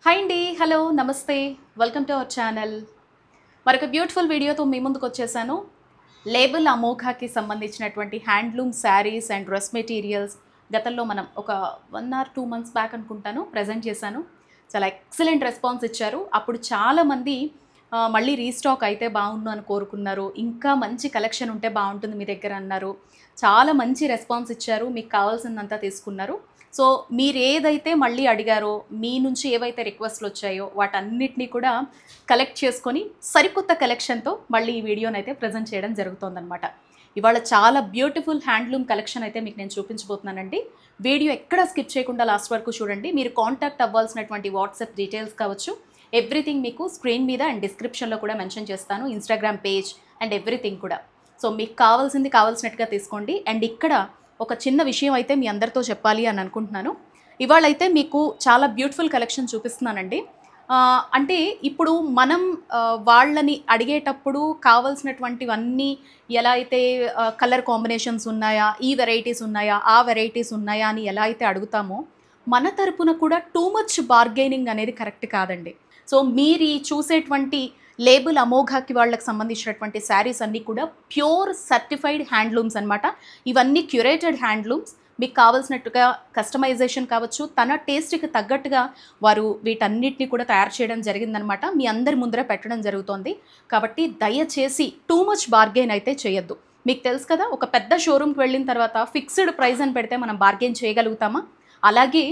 Hi అండి, hello, నమస్తే, welcome to our channel. మరొక బ్యూటిఫుల్ వీడియోతో మీ ముందుకు వచ్చేసాను. లేబుల్ అమోఘాకి సంబంధించినటువంటి handloom saris and dress materials గతంలో మనం ఒక 1 or 2 months బ్యాక్ అనుకుంటాను ప్రజెంట్ చేశాను. చాలా ఎక్సలెంట్ రెస్పాన్స్ ఇచ్చారు. అప్పుడు చాలామంది మళ్ళీ రీస్టాక్ అయితే బాగుండు అని కోరుకున్నారు. ఇంకా మంచి కలెక్షన్ ఉంటే బాగుంటుంది మీ దగ్గర అన్నారు. చాలా మంచి రెస్పాన్స్ ఇచ్చారు. మీకు కావాల్సిందంతా తీసుకున్నారు. సో మీరు ఏదైతే మళ్ళీ అడిగారో, మీ నుంచి ఏవైతే రిక్వెస్ట్లు వచ్చాయో వాటన్నిటినీ కూడా కలెక్ట్ చేసుకొని సరికొత్త కలెక్షన్తో మళ్ళీ ఈ వీడియోని అయితే ప్రజెంట్ చేయడం జరుగుతుందన్నమాట. ఇవాళ చాలా బ్యూటిఫుల్ హ్యాండ్లూమ్ కలెక్షన్ అయితే మీకు నేను చూపించబోతున్నానండి. వీడియో ఎక్కడ స్కిప్ చేయకుండా లాస్ట్ వరకు చూడండి. మీరు కాంటాక్ట్ అవ్వాల్సినటువంటి వాట్సాప్ డీటెయిల్స్ కావచ్చు, ఎవ్రీథింగ్ మీకు స్క్రీన్ మీద అండ్ డిస్క్రిప్షన్లో కూడా మెన్షన్ చేస్తాను. ఇన్స్టాగ్రామ్ పేజ్ అండ్ ఎవ్రీథింగ్ కూడా. సో మీకు కావాల్సినట్టుగా తీసుకోండి. అండ్ ఇక్కడ ఒక చిన్న విషయం అయితే మీ అందరితో చెప్పాలి అని అనుకుంటున్నాను. ఇవాళైతే మీకు చాలా బ్యూటిఫుల్ కలెక్షన్ చూపిస్తున్నానండి. అంటే ఇప్పుడు మనం వాళ్ళని అడిగేటప్పుడు కావాల్సినటువంటివన్నీ ఎలా అయితే కలర్ కాంబినేషన్స్ ఉన్నాయా, ఈ వెరైటీస్ ఉన్నాయా, ఆ వెరైటీస్ ఉన్నాయా అని ఎలా అయితే అడుగుతామో, మన తరపున కూడా టూ మచ్ బార్గెనింగ్ అనేది కరెక్ట్ కాదండి. సో మీరు చూసేటువంటి లేబుల్ అమోఘాకి వాళ్ళకి సంబంధించినటువంటి శారీస్ అన్నీ కూడా ప్యూర్ సర్టిఫైడ్ హ్యాండ్లూమ్స్ అనమాట. ఇవన్నీ క్యూరేటెడ్ హ్యాండ్లూమ్స్. మీకు కావాల్సినట్టుగా కస్టమైజేషన్ కావచ్చు, తన టేస్ట్కి తగ్గట్టుగా వారు వీటన్నిటిని కూడా తయారు చేయడం జరిగిందనమాట. మీ అందరి ముందర పెట్టడం జరుగుతోంది. కాబట్టి దయచేసి టూ మచ్ బార్గెన్ అయితే చేయొద్దు. మీకు తెలుసు కదా, ఒక పెద్ద షోరూమ్కి వెళ్ళిన తర్వాత ఫిక్స్డ్ ప్రైస్ అని పెడితే మనం బార్గెన్ చేయగలుగుతామా? అలాగే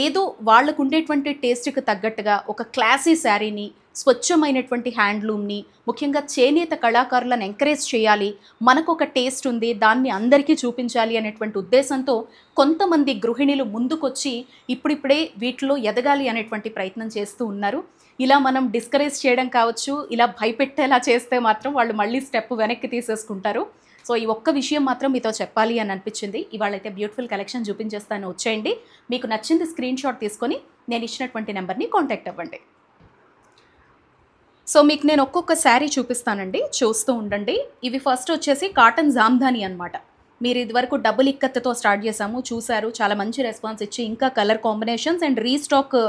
ఏదో వాళ్ళకు ఉండేటువంటి టేస్ట్కి తగ్గట్టుగా ఒక క్లాసీ శారీని, స్వచ్ఛమైనటువంటి హ్యాండ్లూమ్ని, ముఖ్యంగా చేనేత కళాకారులను ఎంకరేజ్ చేయాలి, మనకు ఒక టేస్ట్ ఉంది, దాన్ని అందరికీ చూపించాలి అనేటువంటి ఉద్దేశంతో కొంతమంది గృహిణులు ముందుకొచ్చి ఇప్పుడిప్పుడే వీటిలో ఎదగాలి అనేటువంటి ప్రయత్నం చేస్తూ ఉన్నారు. ఇలా మనం డిస్కరేజ్ చేయడం కావచ్చు, ఇలా భయపెట్టేలా చేస్తే మాత్రం వాళ్ళు మళ్ళీ స్టెప్ వెనక్కి తీసేసుకుంటారు. సో ఈ ఒక్క విషయం మాత్రం మీతో చెప్పాలి అని అనిపించింది. ఇవాళైతే బ్యూటిఫుల్ కలెక్షన్ చూపించేస్తాను, వచ్చేయండి. మీకు నచ్చింది స్క్రీన్ షాట్ తీసుకొని నేను ఇచ్చినటువంటి నెంబర్ని కాంటాక్ట్ అవ్వండి. సో మీకు నేను ఒక్కొక్క శారీ చూపిస్తానండి, చూస్తూ ఉండండి. ఇవి ఫస్ట్ వచ్చేసి కాటన్ జామ్దాని అనమాట. మీరు ఇదివరకు డబుల్ ఇక్కత్తో స్టార్ట్ చేసాము, చూశారు, చాలా మంచి రెస్పాన్స్ ఇచ్చి ఇంకా colour combinations and restock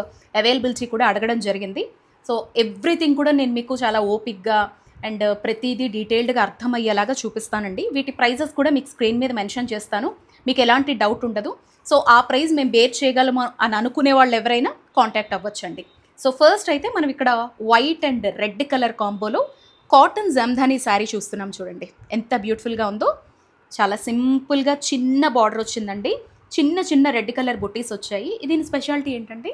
availability కూడా అడగడం జరిగింది. సో ఎవ్రీథింగ్ కూడా నేను మీకు చాలా ఓపిక్గా అండ్ ప్రతిదీ డీటెయిల్డ్గా అర్థమయ్యేలాగా చూపిస్తానండి. వీటి ప్రైజెస్ కూడా మీకు స్క్రీన్ మీద మెన్షన్ చేస్తాను, మీకు ఎలాంటి డౌట్ ఉండదు. సో ఆ ప్రైస్ మేము బేర్ చేయగలము అని అనుకునే వాళ్ళు ఎవరైనా కాంటాక్ట్ అవ్వచ్చండి. సో ఫస్ట్ అయితే మనం ఇక్కడ వైట్ అండ్ రెడ్ కలర్ కాంబోలో కాటన్ జామ్దాని శారీ చూస్తున్నాం. చూడండి ఎంత బ్యూటిఫుల్గా ఉందో. చాలా సింపుల్గా చిన్న బార్డర్ వచ్చిందండి, చిన్న చిన్న రెడ్ కలర్ బుట్టీస్ వచ్చాయి. దీని స్పెషాలిటీ ఏంటంటే,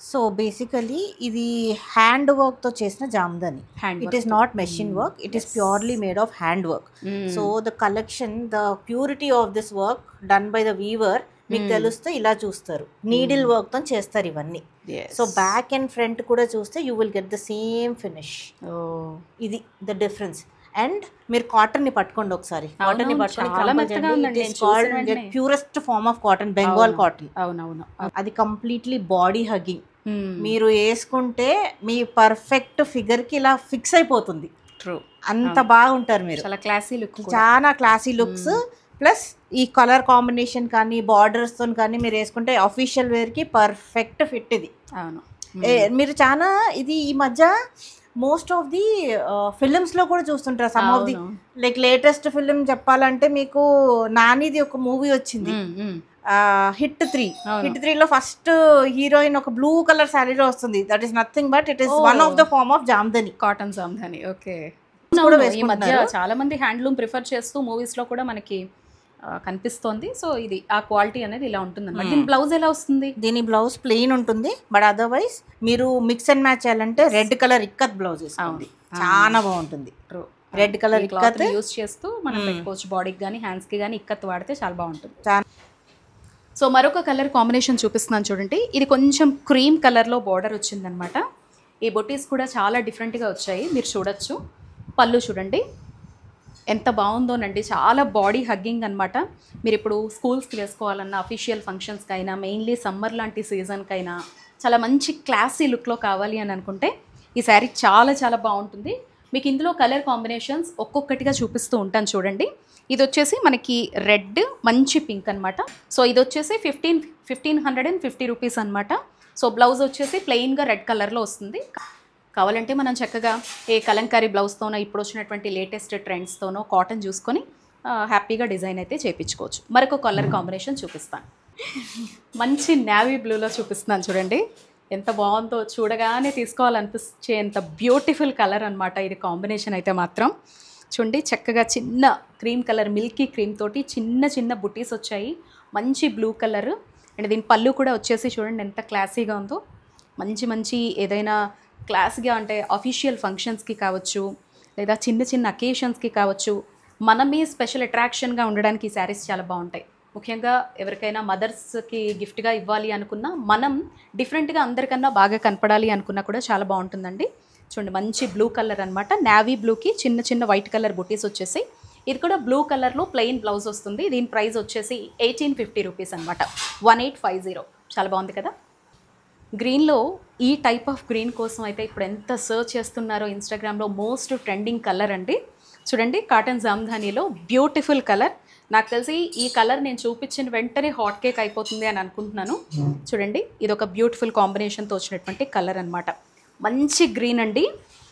సో బేసికలీ ఇది హ్యాండ్ వర్క్ తో చేసిన Jamdani. It is not machine work, it is purely made of hand work. So the collection, the purity of this work done by the weaver మీకు తెలుస్తే ఇలా చూస్తారు. నీడిల్ వర్క్ తో చేస్తారు ఇవన్నీ. సో బ్యాక్ అండ్ ఫ్రంట్ కూడా చూస్తే you will get the same finish. ఇది ద డిఫరెన్స్. అండ్ మీరు కాటన్ ని పట్టుకోండి ఒకసారి. కాటన్ ని పట్టుకోండి, purest form of cotton, Bengal cotton. అవునవును, అది కంప్లీట్లీ బాడీ హగ్గింగ్. మీరు వేసుకుంటే మీ పర్ఫెక్ట్ ఫిగర్ కి ఇలా ఫిక్స్ అయిపోతుంది. ట్రూ, అంత బాగుంటారు మీరు. చాలా క్లాసీ లుక్, చాలా క్లాసీ లుక్స్. ప్లస్ ఈ కలర్ కాంబినేషన్ కానీ బార్డర్స్ తో కానీ మీరు వేసుకుంటే అఫీషియల్ వేర్ కి పర్ఫెక్ట్ ఫిట్ ఇది. అవును, మీరు చాలా ఇది ఈ మధ్య మోస్ట్ ఆఫ్ ది ఫిలిమ్స్ లో కూడా చూస్తుంటారు. Some of the like latest film చెప్పాలంటే మీకు నానిది ఒక మూవీ వచ్చింది, హిట్ 3 లో ఫస్ట్ హీరోయిన్ ఒక బ్లూ కలర్ శారీలో వస్తుంది. That is nothing but it is one of the form of Jamdani, cotton Jamdani. Okay, ఈ మధ్య చాలా మంది హ్యాండ్లూమ్ ప్రిఫర్ చేస్తూ మూవీస్ లో కూడా మనకి కనిపిస్తోంది. సో ఇది ఆ క్వాలిటీ అనేది ఇలా ఉంటుంది అన్నమాట. దీని బ్లౌజ్ ఎలా వస్తుంది? దీని బ్లౌజ్ ప్లెయిన్ ఉంటుంది, బట్ అదర్వైజ్ మీరు మిక్స్ అండ్ మ్యాచ్ చేయాలంటే రెడ్ కలర్ ఇక్కత్ బ్లౌజ్ వేసుకోండి, చాలా బాగుంటుంది. రెడ్ కలర్ ఇక్కత్ యూస్ చేస్తూ మనం పెట్టుకోవచ్చు. బాడీకి కానీ హ్యాండ్స్ కి కానీ ఇక్కత్ వాడితే చాలా బాగుంటుంది. సో మరొక కలర్ కాంబినేషన్ చూపిస్తున్నాను చూడండి. ఇది కొంచెం క్రీమ్ కలర్లో బార్డర్ వచ్చిందనమాట. ఈ బొటీస్ కూడా చాలా డిఫరెంట్గా వచ్చాయి, మీరు చూడొచ్చు. పళ్ళు చూడండి ఎంత బాగుందోనండి, చాలా బాడీ హగ్గింగ్ అనమాట. మీరు ఇప్పుడు స్కూల్స్కి వేసుకోవాలన్నా, అఫీషియల్ ఫంక్షన్స్కి అయినా, మెయిన్లీ సమ్మర్ లాంటి సీజన్కైనా చాలా మంచి క్లాసీ లుక్లో కావాలి అని అనుకుంటే ఈ శారీ చాలా చాలా బాగుంటుంది. మీకు ఇందులో కలర్ కాంబినేషన్స్ ఒక్కొక్కటిగా చూపిస్తూ ఉంటాను చూడండి. ఇది వచ్చేసి మనకి రెడ్, మంచి పింక్ అనమాట. సో ఇది వచ్చేసి 1550 రూపీస్ అనమాట. సో బ్లౌజ్ వచ్చేసి ప్లెయిన్గా రెడ్ కలర్లో వస్తుంది. కావాలంటే మనం చక్కగా ఏ కలంకారీ బ్లౌజ్తోనో ఇప్పుడు వచ్చినటువంటి లేటెస్ట్ ట్రెండ్స్తోనో కాటన్ చూసుకొని హ్యాపీగా డిజైన్ అయితే చేయించుకోవచ్చు. మరొక కలర్ కాంబినేషన్ చూపిస్తాను. మంచి నేవీ బ్లూలో చూపిస్తున్నాను చూడండి. ఎంత బాగుందో, చూడగానే తీసుకోవాలనిపించేంత బ్యూటిఫుల్ కలర్ అనమాట ఇది. కాంబినేషన్ అయితే మాత్రం చూడండి, చక్కగా చిన్న క్రీమ్ కలర్, మిల్కీ క్రీమ్ తోటి చిన్న చిన్న బుటీస్ వచ్చాయి. మంచి బ్లూ కలర్ అండ్ దీని పళ్ళు కూడా వచ్చేసి చూడండి ఎంత క్లాసీగా ఉందో. మంచి మంచి ఏదైనా క్లాస్గా అంటే అఫీషియల్ ఫంక్షన్స్కి కావచ్చు, లేదా చిన్న చిన్న అకేషన్స్కి కావచ్చు, మనమే స్పెషల్ అట్రాక్షన్గా ఉండడానికి ఈ శారీస్ చాలా బాగుంటాయి. ముఖ్యంగా ఎవరికైనా మదర్స్కి గిఫ్ట్గా ఇవ్వాలి అనుకున్నా, మనం డిఫరెంట్గా అందరికన్నా బాగా కనపడాలి అనుకున్నా కూడా చాలా బాగుంటుందండి. చూడండి మంచి బ్లూ కలర్ అనమాట. నేవీ బ్లూకి చిన్న చిన్న వైట్ కలర్ బుటీస్ వచ్చేసి, ఇది కూడా బ్లూ కలర్లో ప్లెయిన్ బ్లౌజ్ వస్తుంది. దీని ప్రైస్ వచ్చేసి 1850 రూపీస్ అనమాట. 1850. చాలా బాగుంది కదా. గ్రీన్లో ఈ టైప్ ఆఫ్ గ్రీన్ కోసం అయితే ఇప్పుడు ఎంత సర్చ్ చేస్తున్నారో ఇన్స్టాగ్రామ్లో. మోస్ట్ ట్రెండింగ్ కలర్ అండి. చూడండి కాటన్ జామ్దానీలో బ్యూటిఫుల్ కలర్. నాకు తెలిసి ఈ కలర్ నేను చూపించిన వెంటనే హాట్ కేక్ అయిపోతుంది అని అనుకుంటున్నాను. చూడండి ఇది ఒక బ్యూటిఫుల్ కాంబినేషన్తో వచ్చినటువంటి కలర్ అనమాట. మంచి గ్రీన్ అండి.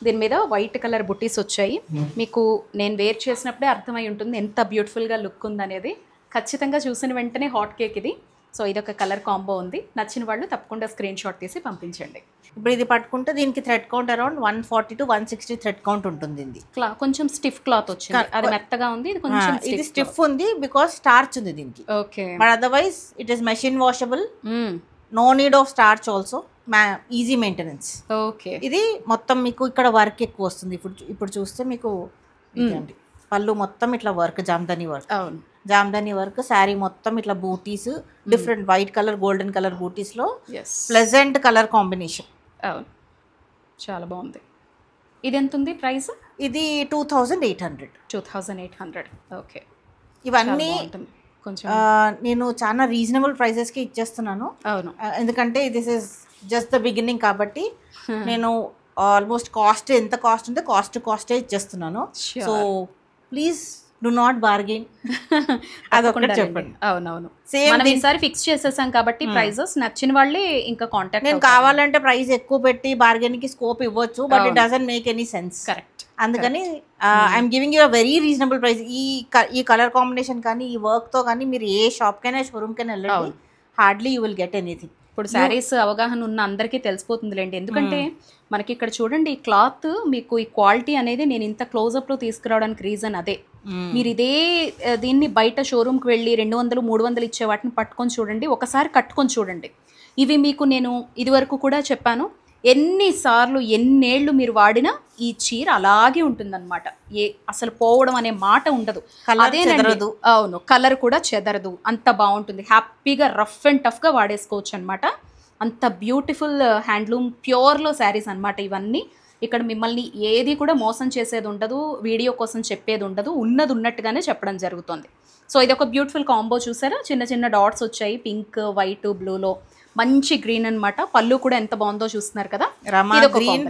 దీని మీద వైట్ కలర్ బుట్టీస్ వచ్చాయి. మీకు నేను వేర్ చేసినప్పుడే అర్థమై ఉంటుంది ఎంత బ్యూటిఫుల్గా లుక్ ఉందనేది. ఖచ్చితంగా చూసిన వెంటనే హాట్ కేక్ ఇది. సో ఇదొక కలర్ కాంబో ఉంది. నచ్చిన వాళ్ళు తప్పకుండా స్క్రీన్ షాట్ తీసి పంపించండి. ఇప్పుడు ఇది పట్టుకుంటే దీనికి thread count around 140 to 160 thread count ఉంటుంది. ఇది కొంచెం స్టిఫ్ క్లాత్ వచ్చింది, అది మెత్తగా ఉంది. ఇది కొంచెం ఇది స్టిఫ్ ఉంది బికాస్ స్టార్చ్ ఉంది దీనికి. Okay, but otherwise it is machine washable, no need of starch, also easy maintenance. Okay, ఇది మొత్తం మీకు ఇక్కడ వర్క్ ఎక్కువ వస్తుంది. ఇప్పుడు చూస్తే మీకు ఇదండి పళ్ళు మొత్తం ఇట్లా వర్క్, జామ్దాని వర్క్. అవును, జామ్దాని వర్క్. శారీ మొత్తం ఇట్లా buttis, different white colour, golden colour బూటీస్లో ఎస్, ప్లెజెంట్ కలర్ కాంబినేషన్. అవును, చాలా బాగుంది. ఇది ఎంత ఉంది ప్రైస్? ఇది 2800. 2800. ఓకే, ఇవన్నీ కొంచెం నేను చాలా రీజనబుల్ ప్రైసెస్కి ఇచ్చేస్తున్నాను. అవును, ఎందుకంటే this is just the beginning కాబట్టి నేను ఆల్మోస్ట్ కాస్ట్ ఎంత కాస్ట్ ఉంటే కాస్టే ఇచ్చేస్తున్నాను. So please do not bargain. అదొకటి చెప్పండి. అవునవును, మనం ఈసారి ఫిక్స్ చేసేసాం కాబట్టి ప్రైజెస్ నచ్చిన వాళ్ళే ఇంకా కాంటాక్ట్. నేను కావాలంటే ప్రైస్ ఎక్కువ పెట్టి బార్గెన్ కి స్కోప్ ఇవ్వచ్చు, but it doesn't make any sense. Correct. అందుకని I'm giving you a very reasonable price. ఈ కలర్ కాంబినేషన్ కానీ ఈ వర్క్ తో కానీ మీరు ఏ షాప్ కైనా షోరూమ్ కైనా వెళ్ళండి, hardly you will get anything. ఇప్పుడు శారీస్ అవగాహన ఉన్న అందరికీ తెలిసిపోతుందిలేండి. ఎందుకంటే మనకి ఇక్కడ చూడండి ఈ క్లాత్, మీకు ఈ క్వాలిటీ అనేది నేను ఇంత క్లోజప్లో తీసుకురావడానికి రీజన్ అదే. మీరు ఇదే దీన్ని బయట షోరూమ్కి వెళ్ళి 200, 300 ఇచ్చే వాటిని పట్టుకొని చూడండి, ఒకసారి కట్టుకొని చూడండి. ఇవి మీకు నేను ఇదివరకు కూడా చెప్పాను, ఎన్నిసార్లు ఎన్నేళ్ళు మీరు వాడినా ఈ చీర అలాగే ఉంటుందన్నమాట. అసలు పోవడం అనే మాట ఉండదు. అదేనండి, అవును, కలర్ కూడా చెదరదు, అంత బాగుంటుంది. హ్యాపీగా రఫ్ అండ్ టఫ్గా వాడేసుకోవచ్చు అనమాట. అంత బ్యూటిఫుల్ హ్యాండ్లూమ్ ప్యూర్లో శారీస్ అనమాట ఇవన్నీ. ఇక్కడ మిమ్మల్ని ఏది కూడా మోసం చేసేది ఉండదు, వీడియో కోసం చెప్పేది ఉండదు, ఉన్నది ఉన్నట్టుగానే చెప్పడం జరుగుతుంది. సో ఇది ఒక బ్యూటిఫుల్ కాంబో చూసారా, చిన్న చిన్న డాట్స్ వచ్చాయి, పింక్, వైట్, బ్లూలో మంచి గ్రీన్ అనమాట. పళ్ళు కూడా ఎంత బాగుందో చూస్తున్నారు కదా, రామా గ్రీన్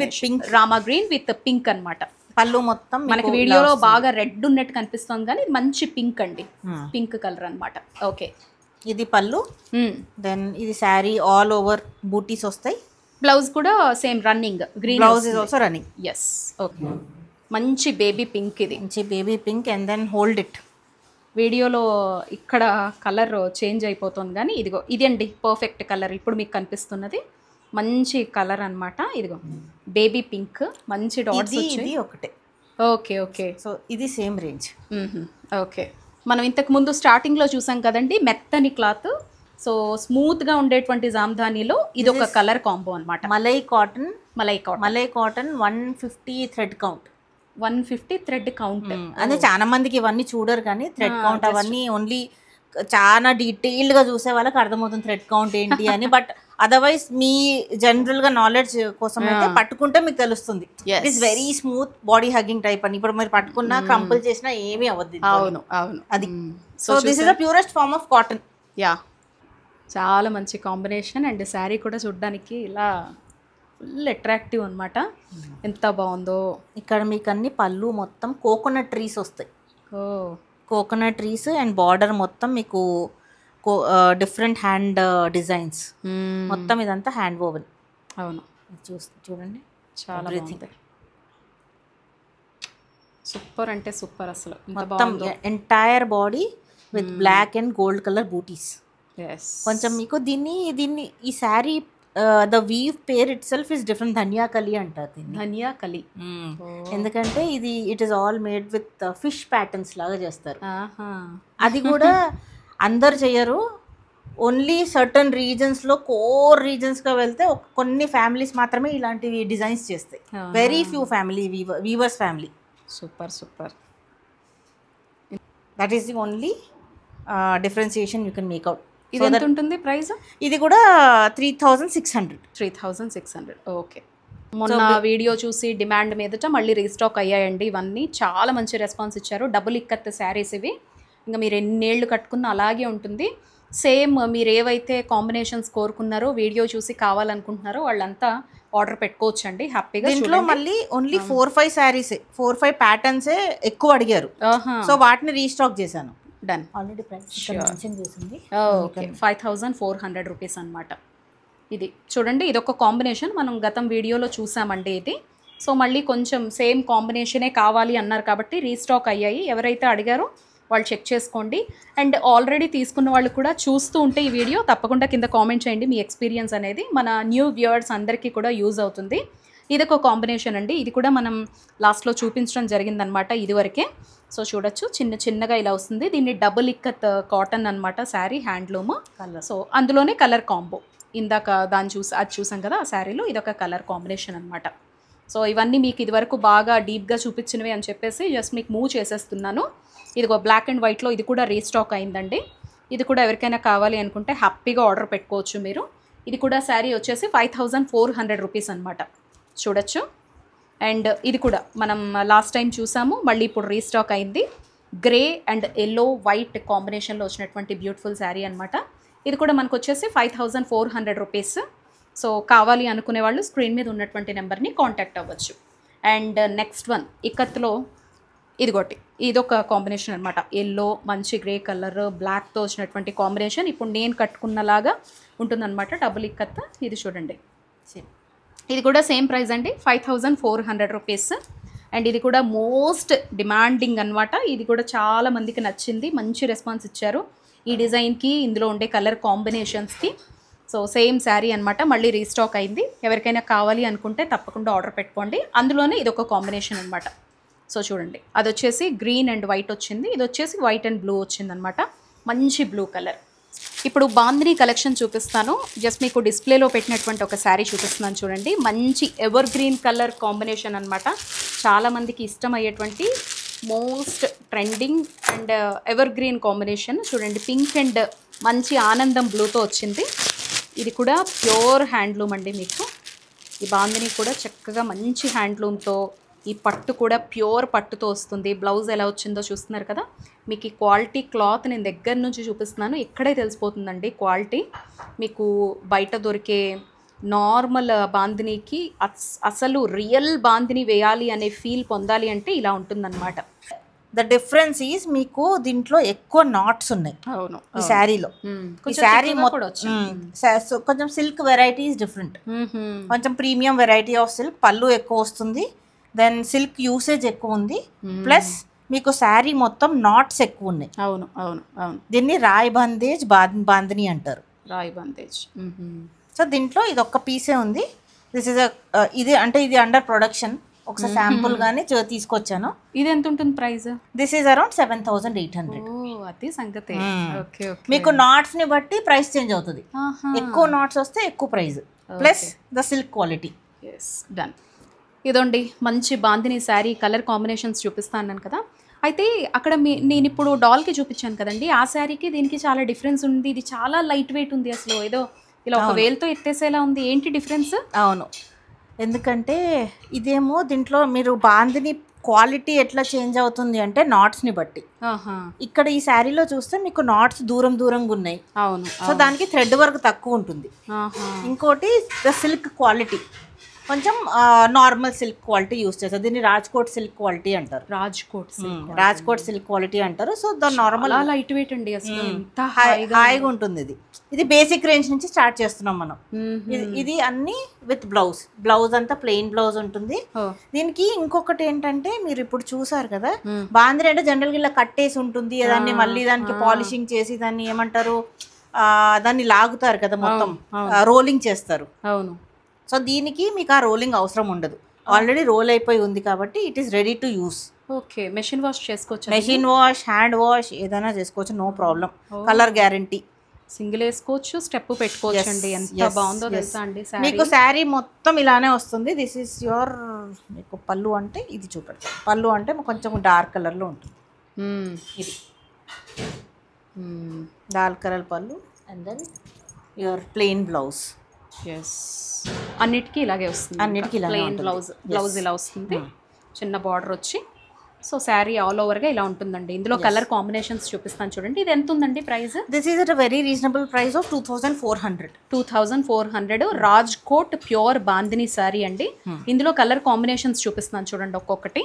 విత్ పింక్ అనమాట. పళ్ళు మొత్తం మనకి వీడియోలో బాగా రెడ్ ఉన్నట్టు కనిపిస్తుంది, కానీ ఇది మంచి పింక్ అండి, పింక్ కలర్ అనమాట. ఓకే, ఇది పళ్ళు. దెన్ ఇది శారీ ఆల్ ఓవర్ బూటీస్ వస్తాయి. బ్లౌజ్ కూడా same running green, blouse is also running. Yes, okay, మంచి బేబీ పింక్. ఇది మంచి baby pink. And then hold it. వీడియోలో ఇక్కడ కలర్ చేంజ్ అయిపోతుంది, కానీ ఇదిగో ఇది అండి పర్ఫెక్ట్ కలర్ ఇప్పుడు మీకు కనిపిస్తున్నది. మంచి కలర్ అనమాట. ఇదిగో బేబీ పింక్, మంచి డాట్స్ వచ్చాయి. ఒకటే. ఓకే ఓకే, సో ఇది సేమ్ రేంజ్. ఓకే, మనం ఇంతకు ముందు స్టార్టింగ్లో చూసాం కదండి మెత్తని క్లాత్. సో స్మూత్గా ఉండేటువంటి జామ్దానీలో ఇది ఒక కలర్ కాంబో అనమాట. Malai cotton 150 thread count. 150 thread count. అంటే చాలా మందికి ఇవన్నీ చూడరు, కానీ థ్రెడ్ కౌంట్ అవన్నీ ఓన్లీ చాలా డీటెయిల్డ్గా చూసే వాళ్ళకి అర్థమవుతుంది థ్రెడ్ కౌంట్ ఏంటి అని. బట్ అదర్వైజ్ మీ జనరల్గా నాలెడ్జ్ కోసం అయితే పట్టుకుంటే మీకు తెలుస్తుంది. It is very smooth body hugging type అని. ఇప్పుడు మీరు పట్టుకున్నా క్రంపుల్ చేసినా ఏమీ అవ్వద్దు. అవును అవును, అది. So this is the purest form of cotton. Yeah, చాలా మంచి కాంబినేషన్. అండ్ శారీ కూడా చూడడానికి ఇలా ఫుల్ అట్రాక్టివ్ అనమాట. ఎంత బాగుందో. ఇక్కడ మీకు అన్ని పళ్ళు మొత్తం కోకోనట్ ట్రీస్ వస్తాయి. ఓ, కోకోనట్ ట్రీస్. అండ్ బార్డర్ మొత్తం మీకు డిఫరెంట్ హ్యాండ్ డిజైన్స్. మొత్తం ఇదంతా హ్యాండ్ వోవెన్. అవును, చూడండి చాలా బాగుంది. సూపర్ అంటే సూపర్ అసలు. మొత్తం entire body with black and gold colour buttis. కొంచెం మీకు దీన్ని ఈ sari the weave per itself is different. Dhaniakhali అంటారు దీన్ని. ధనియాకలి ఎందుకంటే it is all made with fish patterns లాగా చేస్తారు. అది కూడా అందరు చేయరు. ఓన్లీ సర్టన్ రీజన్స్లో కోర్ రీజన్స్గా వెళ్తే కొన్ని ఫ్యామిలీస్ మాత్రమే ఇలాంటివి డిజైన్స్ చేస్తాయి. Very few family weavers family. Super. That is the only differentiation you can make out. ఇది ఎంత ఉంటుంది ప్రైస్? ఇది కూడా 3600. 3600. ఓకే. మొన్న వీడియో చూసి డిమాండ్ మీదట మళ్ళీ రీస్టాక్ అయ్యాయండి ఇవన్నీ. చాలా మంచి రెస్పాన్స్ ఇచ్చారు. డబుల్ ఇక్కత్ శారీస్ ఇవి. ఇంకా మీరు ఎన్నేళ్ళు కట్టుకున్నా అలాగే ఉంటుంది. సేమ్ మీరు ఏవైతే కాంబినేషన్స్ కోరుకున్నారో వీడియో చూసి కావాలనుకుంటున్నారో వాళ్ళంతా ఆర్డర్ పెట్టుకోవచ్చు అండి హ్యాపీగా. దీంట్లో మళ్ళీ ఓన్లీ 4-5 శారీసే, 4-5 ప్యాటర్న్సే ఎక్కువ అడిగారు. సో వాటిని రీస్టాక్ చేశాను. డన్. ఆల్రెడీ ప్రైస్ మెన్షన్ చేసింది. ఓకే, 5400 రూపీస్ అనమాట. ఇది చూడండి, ఇది ఒక కాంబినేషన్ మనం గతం వీడియోలో చూసామండి ఇది. సో మళ్ళీ కొంచెం సేమ్ కాంబినేషనే కావాలి అన్నారు కాబట్టి రీస్టాక్ అయ్యాయి. ఎవరైతే అడిగారో వాళ్ళు చెక్ చేసుకోండి. అండ్ ఆల్రెడీ తీసుకున్న వాళ్ళు కూడా చూస్తూ ఉంటే ఈ వీడియో తప్పకుండా కింద కామెంట్ చేయండి మీ ఎక్స్పీరియన్స్ అనేది. మన న్యూ వ్యూవర్స్ అందరికీ కూడా యూజ్ అవుతుంది. ఇది ఒక కాంబినేషన్ అండి. ఇది కూడా మనం లాస్ట్లో చూపించడం జరిగిందనమాట ఇదివరకే. సో చూడొచ్చు, చిన్నగా ఇలా వస్తుంది. దీన్ని డబుల్ ఇక్కత్ కాటన్ అనమాట శారీ, హ్యాండ్లూమ్. సో అందులోనే కలర్ కాంబో. ఇందాక అది చూసాం కదా ఆ శారీలో, ఇదొక కలర్ కాంబినేషన్ అనమాట. సో ఇవన్నీ మీకు ఇదివరకు బాగా డీప్గా చూపించినవి అని చెప్పేసి జస్ట్ మీకు మూవ్ చేసేస్తున్నాను. ఇదిగో బ్లాక్ అండ్ వైట్లో ఇది కూడా రీస్టాక్ అయిందండి. ఇది కూడా ఎవరికైనా కావాలి అనుకుంటే హ్యాపీగా ఆర్డర్ పెట్టుకోవచ్చు మీరు. ఇది కూడా శారీ వచ్చేసి 5400 రూపీస్ అనమాట. చూడొచ్చు. అండ్ ఇది కూడా మనం లాస్ట్ టైం చూసాము, మళ్ళీ ఇప్పుడు రీస్టాక్ అయింది. గ్రే అండ్ ఎల్లో వైట్ కాంబినేషన్లో వచ్చినటువంటి బ్యూటిఫుల్ శారీ అనమాట. ఇది కూడా మనకు వచ్చేసి 5400 రూపీస్. సో కావాలి అనుకునే వాళ్ళు స్క్రీన్ మీద ఉన్నటువంటి నెంబర్ని కాంటాక్ట్ అవ్వచ్చు. అండ్ నెక్స్ట్ వన్ ఇక్కత్లో ఇదొక కాంబినేషన్ అనమాట. ఎల్లో మంచి గ్రే కలర్ బ్లాక్తో వచ్చినటువంటి కాంబినేషన్. ఇప్పుడు నేను కట్టుకున్నలాగా ఉంటుందన్నమాట డబుల్ ఇక్కత్. ఇది చూడండి, ఇది కూడా సేమ్ ప్రైస్ అండి, 5400 రూపీస్. అండ్ ఇది కూడా మోస్ట్ డిమాండింగ్ అనమాట. ఇది కూడా చాలా మందికి నచ్చింది, మంచి రెస్పాన్స్ ఇచ్చారు ఈ డిజైన్కి, ఇందులో ఉండే కలర్ కాంబినేషన్స్కి. సో సేమ్ శారీ అనమాట, మళ్ళీ రీస్టాక్ అయింది. ఎవరికైనా కావాలి అనుకుంటే తప్పకుండా ఆర్డర్ పెట్టుకోండి. అందులోనే ఇదొక కాంబినేషన్ అనమాట. సో చూడండి, అది వచ్చేసి గ్రీన్ అండ్ వైట్ వచ్చింది, ఇది వచ్చేసి వైట్ అండ్ బ్లూ వచ్చిందనమాట. మంచి బ్లూ కలర్. ఇప్పుడు బాందినీ కలెక్షన్ చూపిస్తాను. జస్ట్ మీకు డిస్ప్లేలో పెట్టినటువంటి ఒక శారీ చూపిస్తున్నాను చూడండి. మంచి ఎవర్ గ్రీన్ కలర్ కాంబినేషన్ అనమాట. చాలామందికి ఇష్టం అయ్యేటువంటి most trending and ever green combination. చూడండి, పింక్ అండ్ మంచి ఆనందం బ్లూతో వచ్చింది. ఇది కూడా ప్యూర్ హ్యాండ్లూమ్ అండి. మీకు ఈ బాందినీ కూడా చక్కగా మంచి హ్యాండ్లూమ్తో, ఈ పట్టు కూడా ప్యూర్ పట్టుతో వస్తుంది. బ్లౌజ్ ఎలా వచ్చిందో చూస్తున్నారు కదా. మీకు ఈ క్వాలిటీ క్లాత్ నేను దగ్గర నుంచి చూపిస్తున్నాను, ఇక్కడే తెలిసిపోతుందండి క్వాలిటీ. మీకు బయట దొరికే నార్మల్ బాందినీకి అసలు రియల్ బాందిని వేయాలి అనే ఫీల్ పొందాలి అంటే ఇలా ఉంటుందన్నమాట. ద డిఫరెన్స్ ఈజ్ మీకు దీంట్లో ఎక్కువ నాట్స్ ఉన్నాయి. అవును, ఈ శారీలో. ఈ శారీ కొంచెం సిల్క్ వెరైటీస్ డిఫరెంట్, కొంచెం ప్రీమియం వెరైటీ ఆఫ్ సిల్క్. పళ్ళు ఎక్కువ వస్తుంది, దెన్ సిల్క్ యూసేజ్ ఎక్కువ ఉంది, ప్లస్ మీకు శారీ మొత్తం నాట్స్ ఎక్కువ ఉన్నాయి. అవును అవును అవును. దీన్ని రాయ్ బందేజ్ బాందిని అంటారు. రాయ్ బందేజ్. సో దీంట్లో ఇది ఒక్క పీసే ఉంది. దిస్ ఇస్ ఇది అంటే ఇది అండర్ ప్రొడక్షన్. ఒకసారి శాంపుల్ గానే తీసుకొచ్చాను. ఇది ఎంత ఉంటుంది ప్రైస్? This is around 7800. అది సంగతి. మీకు నాట్స్ ని బట్టి ప్రైస్ చేంజ్ అవుతుంది. ఎక్కువ నాట్స్ వస్తే ఎక్కువ price, plus the silk quality. Done. ఇదండి మంచి బాందిని శారీ కలర్ కాంబినేషన్స్ చూపిస్తాను కదా. అయితే అక్కడ నేను ఇప్పుడు డాల్కి చూపించాను కదండి, ఆ శారీకి దీనికి చాలా డిఫరెన్స్ ఉంది. ఇది చాలా లైట్ వెయిట్ ఉంది, అసలు ఏదో ఇలా ఒక వేలుతో ఎత్తేసేలా ఉంది. ఏంటి డిఫరెన్స్? అవును, ఎందుకంటే ఇదేమో దీంట్లో మీరు బాందిని క్వాలిటీ ఎట్లా చేంజ్ అవుతుంది అంటే నాట్స్ని బట్టి. ఇక్కడ ఈ శారీలో చూస్తే మీకు నాట్స్ దూరంగా ఉన్నాయి. అవును. సో దానికి థ్రెడ్ వర్క్ తక్కువ ఉంటుంది. ఇంకోటి ద సిల్క్ క్వాలిటీ కొంచెం నార్మల్ సిల్క్ క్వాలిటీ యూస్ చేస్తారు. దీన్ని రాజ్కోట్ సిల్క్ క్వాలిటీ అంటారు. రాజ్కోట్ సిల్క్ క్వాలిటీ అంటారు. So the normal light weight అండి, అసలు ఎంత హాయిగా ఉంటుంది. ఇది బేసిక్ రేంజ్ నుంచి స్టార్ట్ చేస్తున్నాం మనం. ఇది అన్ని విత్ బ్లౌజ్ అంతా ప్లెయిన్ బ్లౌజ్ ఉంటుంది. దీనికి ఇంకొకటి ఏంటంటే, మీరు ఇప్పుడు చూసారు కదా, బాందిని అంటే జనరల్ గా ఇలా కట్టేసి ఉంటుంది. దాన్ని మళ్ళీ దానికి పాలిషింగ్ చేసి దాన్ని ఏమంటారు, దాన్ని లాగుతారు కదా, మొత్తం రోలింగ్ చేస్తారు. అవును. సో దీనికి మీకు ఆ రోలింగ్ అవసరం ఉండదు, ఆల్రెడీ రోల్ అయిపోయి ఉంది కాబట్టి it is ready to use. Okay, machine wash చేసుకోవచ్చు, మెషిన్ వాష్, హ్యాండ్ వాష్ ఏదైనా చేసుకోవచ్చు, no problem. Colour guarantee. Single వేసుకోవచ్చు, స్టెప్ పెట్టుకోవచ్చు అండి. ఎంత బాగుందో తెలుసా అండి. మీకు శారీ మొత్తం ఇలానే వస్తుంది. దిస్ ఈస్ యువర్, మీకు పళ్ళు అంటే ఇది చూపెడతాను. పళ్ళు అంటే కొంచెం డార్క్ కలర్ లో ఉంటుంది. ఇది డార్క్ కలర్ పళ్ళు and then your plain blouse. అన్నిటికీ ఇలాగే వస్తుంది. అన్నిటికీ ప్లెయిన్ బ్లౌజ్ ఇలా వస్తుంది, చిన్న బార్డర్ వచ్చి. సో శారీ ఆల్ ఓవర్గా ఇలా ఉంటుందండి. ఇందులో కలర్ కాంబినేషన్స్ చూపిస్తాను చూడండి. ఇది ఎంత ఉందండి price? This is at very reasonable price of 2400. 2400 Rajkot pure bandhani sari అండి. ఇందులో కలర్ కాంబినేషన్స్ చూపిస్తున్నాను చూడండి ఒక్కొక్కటి.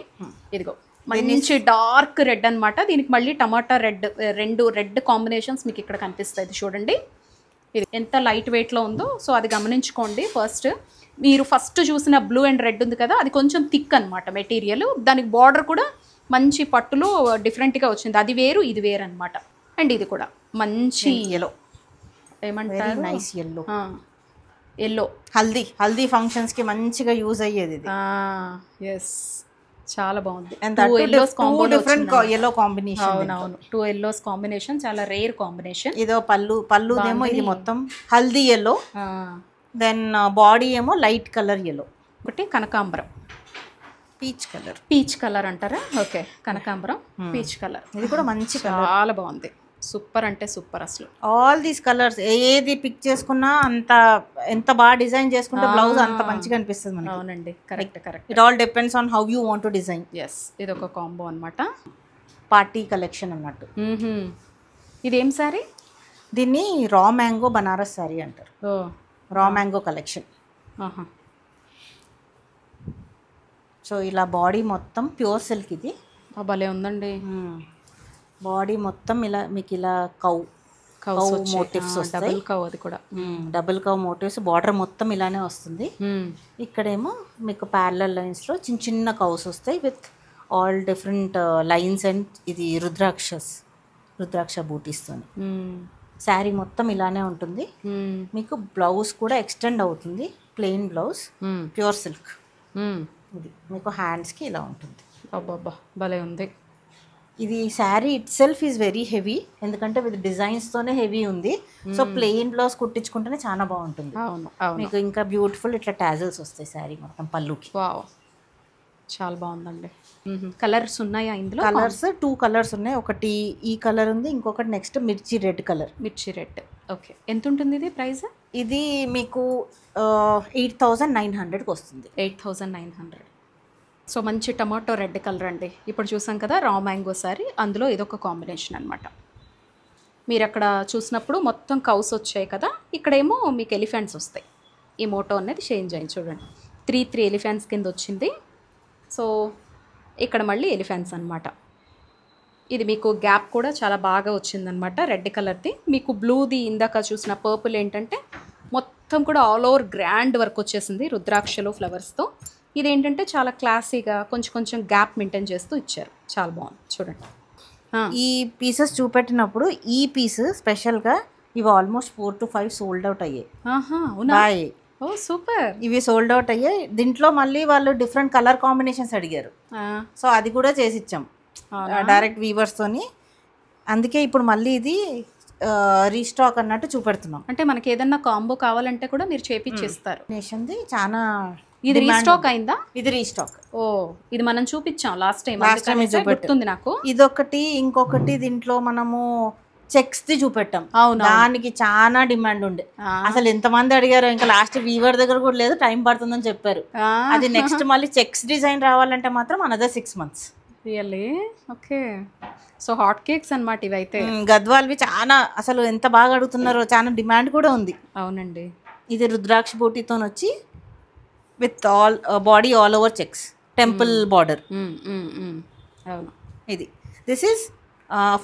ఇదిగో మంచి డార్క్ రెడ్ అనమాట. దీనికి మళ్ళీ టమాటా రెడ్, రెండు రెడ్ కాంబినేషన్స్ మీకు ఇక్కడ కనిపిస్తాయి చూడండి. ఇది ఎంత లైట్ వెయిట్లో ఉందో, సో అది గమనించుకోండి. మీరు ఫస్ట్ చూసిన బ్లూ అండ్ రెడ్ ఉంది కదా, అది కొంచెం థిక్ అనమాట మెటీరియల్. దానికి బార్డర్ కూడా మంచి పట్టులో డిఫరెంట్గా వచ్చింది. అది వేరు, ఇది వేరు అనమాట. అండ్ ఇది కూడా మంచి ఎల్లో, ఏమంటారు, నైస్ ఎల్లో. హల్దీ ఫంక్షన్స్కి మంచిగా యూజ్ అయ్యేది ఇది. ఎస్, చాలా బాగుంది. Yellow combination. అవునవును, 2 yellows కాంబినేషన్ చాలా రేర్ కాంబినేషన్. ఇదో పళ్ళుదేమో ఇది మొత్తం హల్దీ ఎల్లో, దెన్ బాడీ ఏమో లైట్ కలర్ ఎల్లో. ఒకటి కనకాంబరం, పీచ్ కలర్ అంటారా? ఓకే, కనకాంబరం పీచ్ కలర్. ఇది కూడా మంచి కలర్, చాలా బాగుంది. సూపర్ అంటే సూపర్ అసలు. ఆల్ దీస్ కలర్స్ ఏది పిక్ చేసుకున్నా అంత, ఎంత బాగా డిజైన్ చేసుకుంటే బ్లౌజ్ అంత మంచిగా అనిపిస్తుంది మనకి. అవునండి, correct. It all depends on how you want to design. Yes, ఇది ఒక కాంబో అనమాట, పార్టీ కలెక్షన్ అన్నట్టు. ఇదేం సారీ? దీన్ని రా మ్యాంగో బనారస్ సారీ అంటారు. Raw mango collection. సో ఇలా బాడీ మొత్తం ప్యూర్ సిల్క్. ఇది భలే ఉందండి. బాడీ మొత్తం ఇలా మీకు ఇలా కౌ మోటివ్స్ వస్తాయి. డబుల్ కౌ మోటివ్స్, బార్డర్ మొత్తం ఇలానే వస్తుంది. ఇక్కడేమో మీకు ప్యారలల్ లైన్స్ లో చిన్న చిన్న కౌస్ వస్తాయి with all different lines. And ఇది రుద్రాక్ష బూటీస్తో శారీ మొత్తం ఇలానే ఉంటుంది. మీకు బ్లౌజ్ కూడా ఎక్స్టెండ్ అవుతుంది, ప్లెయిన్ బ్లౌజ్, ప్యూర్ సిల్క్. ఇది మీకు హ్యాండ్స్కి ఇలా ఉంటుంది. అబ్బాబ్బా, భలే ఉంది. ఇది sari it self is very heavy, ఎందుకంటే విత్ డిజైన్స్తోనే హెవీ ఉంది. సో ప్లెయిన్ బ్లౌజ్ కుట్టించుకుంటేనే చాలా బాగుంటుంది. మీకు ఇంకా బ్యూటిఫుల్ ఇట్లా టాజల్స్ వస్తాయి శారీ మొత్తం పళ్ళుకి. చాలా బాగుందండి. కలర్స్ ఉన్నాయా ఇందులో? కలర్స్ 2 కలర్స్ ఉన్నాయి. ఒకటి ఈ కలర్ ఉంది, ఇంకొకటి నెక్స్ట్ మిర్చి రెడ్ కలర్. మిర్చి రెడ్. ఓకే, ఎంత ఉంటుంది ఇది ప్రైస్? ఇది మీకు 8900కి వస్తుంది. 8900. సో మంచి టమాటో రెడ్ కలర్ అండి. ఇప్పుడు చూసాం కదా రా మ్యాంగో సారీ, అందులో ఇదొక కాంబినేషన్ అనమాట. మీరు అక్కడ చూసినప్పుడు మొత్తం కౌస్ వచ్చాయి కదా, ఇక్కడేమో మీకు ఎలిఫెంట్స్ వస్తాయి. ఈ మోటో అనేది చేంజ్ అయింది చూడండి, 3 ఎలిఫెంట్స్ కింద వచ్చింది. సో ఇక్కడ మళ్ళీ ఎలిఫెంట్స్ అనమాట. ఇది మీకు గ్యాప్ కూడా చాలా బాగా వచ్చిందనమాట రెడ్ కలర్ది. మీకు బ్లూది ఇందాక చూసిన పర్పుల్ ఏంటంటే మొత్తం కూడా ఆల్ ఓవర్ గ్రాండ్ వర్క్ వచ్చేసింది రుద్రాక్షలో ఫ్లవర్స్తో. ఇదేంటంటే చాలా క్లాసీగా కొంచెం గ్యాప్ మెయింటైన్ చేస్తూ ఇచ్చారు. చాలా బాగుంది చూడండి. ఈ పీసెస్ చూపెట్టినప్పుడు ఈ పీస్ స్పెషల్గా ఇవి ఆల్మోస్ట్ 4 to 5 సోల్డ్ అవుట్ అయ్యాయి. ఓ సూపర్. ఇవి సోల్డ్ అవుట్ అయ్యాయి. దీంట్లో మళ్ళీ వాళ్ళు డిఫరెంట్ కలర్ కాంబినేషన్స్ అడిగారు, సో అది కూడా చేసి ఇచ్చాం డైరెక్ట్ వీవర్స్తోని. అందుకే ఇప్పుడు మళ్ళీ ఇది రీస్టాక్ అన్నట్టు చూపెడుతున్నాం. అంటే మనకి ఏదన్నా కాంబో కావాలంటే కూడా మీరు చేపిచ్చేస్తారు. చాలా. ఇది రీస్టాక్ అయిందా? ఇది రీస్టాక్. ఓ, ఇది మనం చూపించాం లాస్ట్ టైం గుర్తుంది నాకు. ఇదొకటి, ఇంకొకటి దీంట్లో మనము చెక్స్ ది చూపెట్టాం. దానికి చాలా డిమాండ్ ఉండే, అసలు ఎంతమంది అడిగారో. ఇంకా లాస్ట్ వీవర్ దగ్గర కూడా లేదు, టైం పడుతుందని చెప్పారు. అది నెక్స్ట్ మళ్ళీ చెక్స్ డిజైన్ రావాలంటే మాత్రం another 6 months. Really? Okay. So hot cakes అన్నమాట ఇవైతే. గద్వాల్వి చాలా అసలు ఎంత బాగా అడుగుతున్నారో, చాలా డిమాండ్ కూడా ఉంది. అవునండి. ఇది రుద్రాక్ష బూటీతో వచ్చి with all body all over checks, temple border. అవును, ఇది దిస్ ఈస్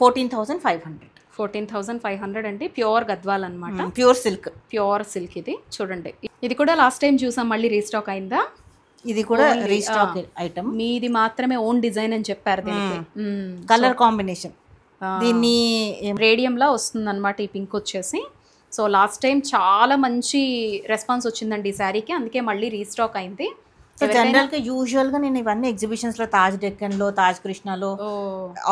14,500. 14,500 అండి. ప్యూర్ గద్వాల్ అనమాట, ప్యూర్ సిల్క్. Pure silk. ఇది చూడండి, ఇది కూడా లాస్ట్ టైం చూసాం, మళ్ళీ రీస్టాక్ అయిందా? ఇది కూడా రీస్టాక్ ఐటమ్. మీది మాత్రమే ఓన్ డిజైన్ అని చెప్పారు దీనికి. కలర్ కాంబినేషన్ దీన్ని రేడియంలా వస్తుంది అనమాట ఈ పింక్ వచ్చేసి. సో లాస్ట్ టైం చాలా మంచి రెస్పాన్స్ వచ్చిందండి ఈ శారీకి, అందుకే మళ్ళీ రీస్టాక్ అయింది. సో జనరల్గా యూజువల్గా నేను ఇవన్నీ ఎగ్జిబిషన్స్లో, తాజ్ డెక్కన్లో, తాజ్ కృష్ణలో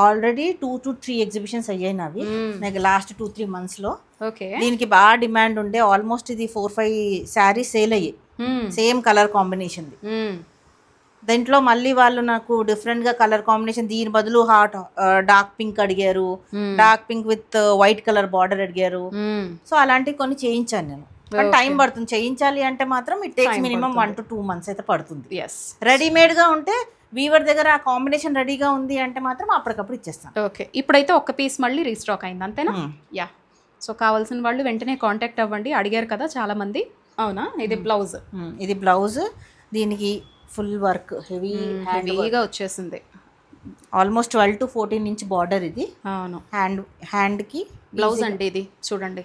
ఆల్రెడీ 2 to 3 ఎగ్జిబిషన్స్ అయ్యాయి నావి నాకు లాస్ట్ 2-3 monthsలో. ఓకే, దీనికి బాగా డిమాండ్ ఉండే. ఆల్మోస్ట్ ఇది 4-5 శారీస్ సేల్ అయ్యాయి సేమ్ కలర్ కాంబినేషన్. దీంట్లో మళ్ళీ వాళ్ళు నాకు డిఫరెంట్గా కలర్ కాంబినేషన్, దీని బదులు డార్క్ పింక్ అడిగారు, dark pink with white colour border అడిగారు. సో అలాంటివి కొన్ని చేయించాను నేను. టైం పడుతుంది చేయించాలి అంటే మాత్రం. It takes minimum 1 to 2 months అయితే పడుతుంది. రెడీమేడ్ గా ఉంటే వీవర్ దగ్గర ఆ కాంబినేషన్ రెడీగా ఉంది అంటే మాత్రం అప్పటికప్పుడు ఇచ్చేస్తాను. ఓకే, ఇప్పుడైతే ఒక్క పీస్ మళ్ళీ రీస్టాక్ అయింది అంతేనా? యా. సో కావాల్సిన వాళ్ళు వెంటనే కాంటాక్ట్ అవ్వండి. అడిగారు కదా చాలా మంది. అవునా? ఇది బ్లౌజ్. ఇది బ్లౌజ్. దీనికి ఫుల్ వర్క్ హెవీగా వచ్చేసింది. ఆల్మోస్ట్ 12 to 14 inch బార్డర్ ఇది. అవును, హ్యాండ్కి బ్లౌజ్ అండి. ఇది చూడండి,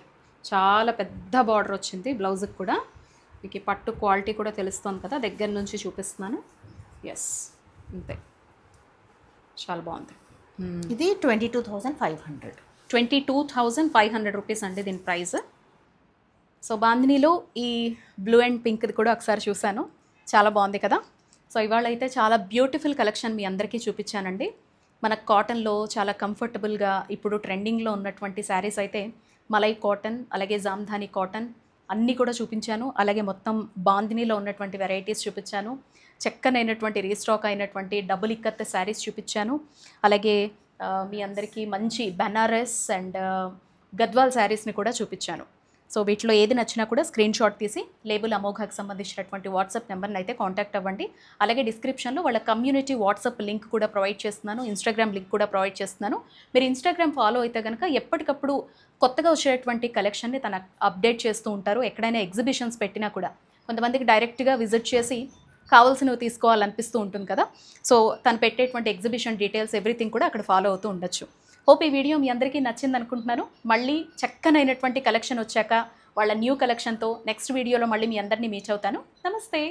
చాలా పెద్ద బార్డర్ వచ్చింది బ్లౌజ్కి కూడా. మీకు పట్టు క్వాలిటీ కూడా తెలుస్తుంది కదా, దగ్గర నుంచి చూపిస్తున్నాను. ఎస్, అంతే, చాలా బాగుంది. ఇది 22,500. 22,500 రూపీస్ అండి దీని ప్రైస్. సో బాందినీలో ఈ బ్లూ అండ్ పింక్ది కూడా ఒకసారి చూశాను, చాలా బాగుంది కదా. సో ఇవాళ అయితే చాలా బ్యూటిఫుల్ కలెక్షన్ మీ అందరికీ చూపించానండి. మనకు కాటన్లో చాలా కంఫర్టబుల్గా ఇప్పుడు ట్రెండింగ్లో ఉన్నటువంటి శారీస్ అయితే మలై కాటన్, అలాగే జామ్ధాని కాటన్ అన్నీ కూడా చూపించాను. అలాగే మొత్తం బాందినీలో ఉన్నటువంటి వెరైటీస్ చూపించాను. చక్కనైనటువంటి రీస్టాక్ అయినటువంటి డబుల్ ఇక్కత్ శారీస్ చూపించాను. అలాగే మీ అందరికీ మంచి బెనారస్ అండ్ గద్వాల్ శారీస్ని కూడా చూపించాను. సో వీటిలో ఏది నచ్చినా కూడా స్క్రీన్ షాట్ తీసి లేబుల్ అమోఘాకి సంబంధించినటువంటి వాట్సాప్ నెంబర్ని అయితే కాంటాక్ట్ అవ్వండి. అలాగే డిస్క్రిప్షన్లో వాళ్ళ కమ్యూనిటీ వాట్సాప్ లింక్ కూడా ప్రొవైడ్ చేస్తున్నాను, ఇన్స్టాగ్రామ్ లింక్ కూడా ప్రొవైడ్ చేస్తున్నాను. మీరు ఇన్స్టాగ్రామ్ ఫాలో అయితే కనుక ఎప్పటికప్పుడు కొత్తగా వచ్చేటువంటి కలెక్షన్ని తన అప్డేట్ చేస్తూ ఉంటారు. ఎక్కడైనా ఎగ్జిబిషన్స్ పెట్టినా కూడా కొంతమందికి డైరెక్ట్గా విజిట్ చేసి కావాల్సినవి తీసుకోవాలనిపిస్తూ ఉంటుంది కదా. సో తను పెట్టేటువంటి ఎగ్జిబిషన్ డీటెయిల్స్ ఎవ్రీథింగ్ కూడా అక్కడ ఫాలో అవుతూ ఉండొచ్చు. హోప్ ఈ వీడియో మీ అందరికీ నచ్చింది అనుకుంటున్నాను. మళ్ళీ చక్కనైనటువంటి కలెక్షన్ వచ్చాక వాళ్ళ న్యూ కలెక్షన్తో నెక్స్ట్ వీడియోలో మళ్ళీ మీ అందరినీ మీట్ అవుతాను. నమస్తే.